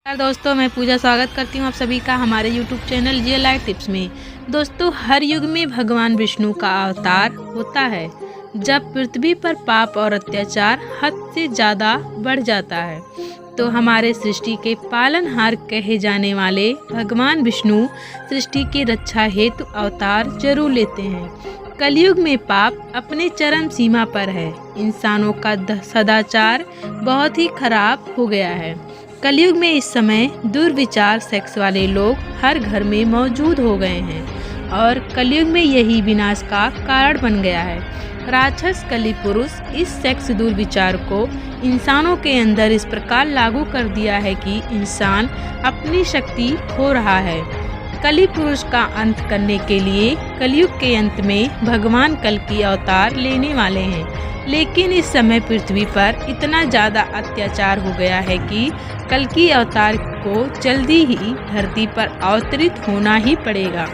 दोस्तों, मैं पूजा स्वागत करती हूँ आप सभी का हमारे YouTube channel real life tips में। दोस्तों, हर युग में भगवान विष्णु का अवतार होता है जब पृथ्वी पर पाप और अत्याचार हद से ज़्यादा बढ़ जाता है। तो हमारे सृष्टि के पालनहार कहे जाने वाले भगवान विष्णु सृष्टि की रक्षा हेतु अवतार जरूर लेते हैं। कलयुग में पाप अपने चरम सीमा पर है। इंसानों का सदाचार बहुत ही खराब हो गया है। कलयुग में इस समय दुर्विचार सेक्स वाले लोग हर घर में मौजूद हो गए हैं और कलयुग में यही विनाश का कारण बन गया है। राक्षस कली पुरुष इस सेक्स दुर्विचार को इंसानों के अंदर इस प्रकार लागू कर दिया है कि इंसान अपनी शक्ति खो रहा है। कली पुरुष का अंत करने के लिए कलयुग के अंत में भगवान कल्कि अवतार लेने वाले हैं। लेकिन इस समय पृथ्वी पर इतना ज़्यादा अत्याचार हो गया है कि कल्कि अवतार को जल्दी ही धरती पर अवतरित होना ही पड़ेगा।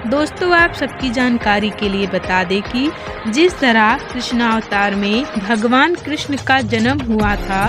दोस्तों, आप सबकी जानकारी के लिए बता दें कि जिस तरह कृष्णावतार में भगवान कृष्ण का जन्म हुआ था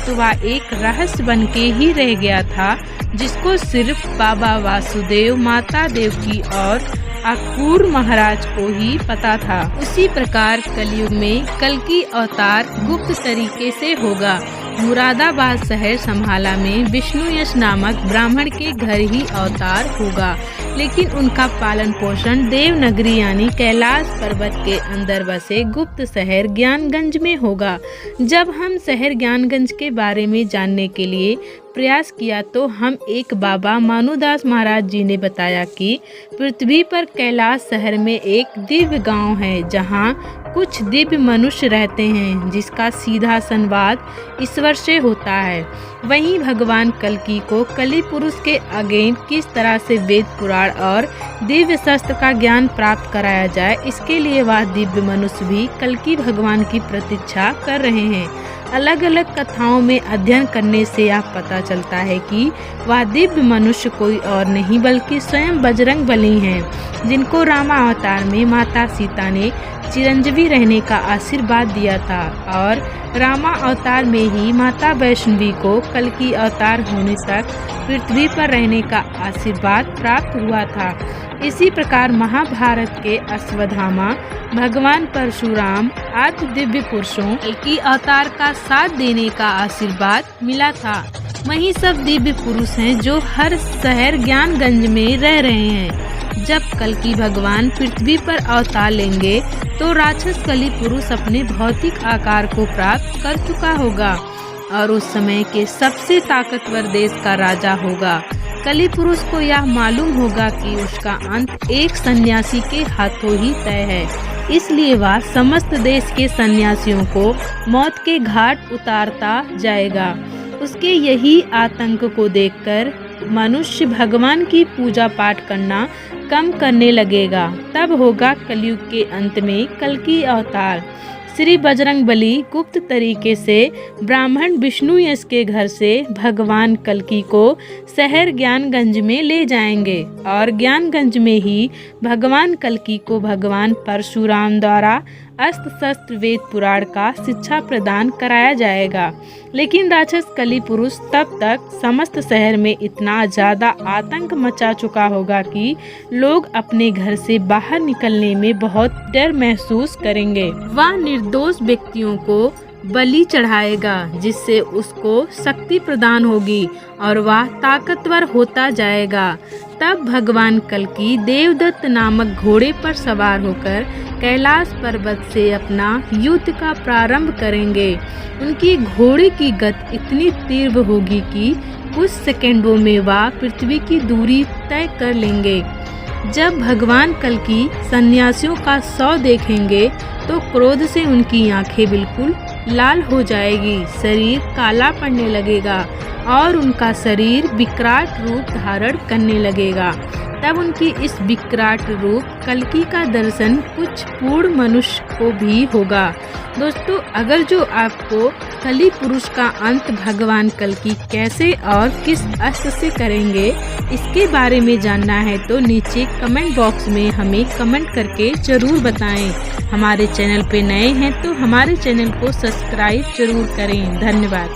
तो वह एक रहस्य बन के ही रह गया था, जिसको सिर्फ बाबा वासुदेव, माता देवकी और अक्रूर महाराज को ही पता था। उसी प्रकार कलयुग में कल्कि अवतार गुप्त तरीके से होगा। मुरादाबाद शहर संभाला में विष्णु यश नामक ब्राह्मण के घर ही अवतार होगा, लेकिन उनका पालन पोषण देवनगरी यानी कैलाश पर्वत के अंदर बसे गुप्त शहर ज्ञानगंज में होगा। जब हम शहर ज्ञानगंज के बारे में जानने के लिए प्रयास किया तो हम एक बाबा मानुदास महाराज जी ने बताया कि पृथ्वी पर कैलाश शहर में एक दिव्य गांव है जहां कुछ दिव्य मनुष्य रहते हैं, जिसका सीधा संवाद ईश्वर से होता है। वहीं भगवान कल्कि को कली पुरुष के अगेन किस तरह से वेद पुराण और दिव्य शस्त्र का ज्ञान प्राप्त कराया जाए, इसके लिए वह दिव्य मनुष्य भी कल्कि भगवान की प्रतीक्षा कर रहे हैं। अलग अलग कथाओं में अध्ययन करने से यह पता चलता है कि वह दिव्य मनुष्य कोई और नहीं बल्कि स्वयं बजरंग बली हैं, जिनको रामा अवतार में माता सीता ने चिरंजीवी रहने का आशीर्वाद दिया था और रामा अवतार में ही माता वैष्णवी को कल्कि अवतार होने तक पृथ्वी पर रहने का आशीर्वाद प्राप्त हुआ था। इसी प्रकार महाभारत के अश्वत्थामा भगवान परशुराम आदि दिव्य पुरुषों कल्कि अवतार का साथ देने का आशीर्वाद मिला था। वही सब दिव्य पुरुष हैं जो हर शहर ज्ञानगंज में रह रहे हैं। जब कल्कि भगवान पृथ्वी पर अवतार लेंगे तो राक्षस कली पुरुष अपने भौतिक आकार को प्राप्त कर चुका होगा और उस समय के सबसे ताकतवर देश का राजा होगा। कली पुरुष को यह मालूम होगा कि उसका अंत एक सन्यासी के हाथों ही तय है, इसलिए वह समस्त देश के सन्यासियों को मौत के घाट उतारता जाएगा। उसके यही आतंक को देखकर मनुष्य भगवान की पूजा पाठ करना कम करने लगेगा। तब होगा कलयुग के अंत में कल्कि अवतार। श्री बजरंग बली गुप्त तरीके से ब्राह्मण विष्णु यश के घर से भगवान कल्कि को शहर ज्ञानगंज में ले जाएंगे और ज्ञानगंज में ही भगवान कल्कि को भगवान परशुराम द्वारा अस्त्र शस्त्र वेद पुराण का शिक्षा प्रदान कराया जाएगा। लेकिन राक्षस कली पुरुष तब तक समस्त शहर में इतना ज़्यादा आतंक मचा चुका होगा कि लोग अपने घर से बाहर निकलने में बहुत डर महसूस करेंगे। वह निर्दोष व्यक्तियों को बलि चढ़ाएगा, जिससे उसको शक्ति प्रदान होगी और वह ताकतवर होता जाएगा। तब भगवान कल्कि देवदत्त नामक घोड़े पर सवार होकर कैलाश पर्वत से अपना युद्ध का प्रारंभ करेंगे। उनकी घोड़े की गति इतनी तीव्र होगी कि कुछ सेकंडों में वह पृथ्वी की दूरी तय कर लेंगे। जब भगवान कल्कि सन्यासियों का शव देखेंगे तो क्रोध से उनकी आंखें बिल्कुल लाल हो जाएगी, शरीर काला पड़ने लगेगा और उनका शरीर विकराल रूप धारण करने लगेगा। तब उनकी इस विकराल रूप कल्कि का दर्शन कुछ पूर्ण मनुष्य को भी होगा। दोस्तों, अगर जो आपको कली पुरुष का अंत भगवान कल्कि कैसे और किस अस्त्र से करेंगे इसके बारे में जानना है तो नीचे कमेंट बॉक्स में हमें कमेंट करके जरूर बताएं। हमारे चैनल पे नए हैं तो हमारे चैनल को सब्सक्राइब जरूर करें। धन्यवाद।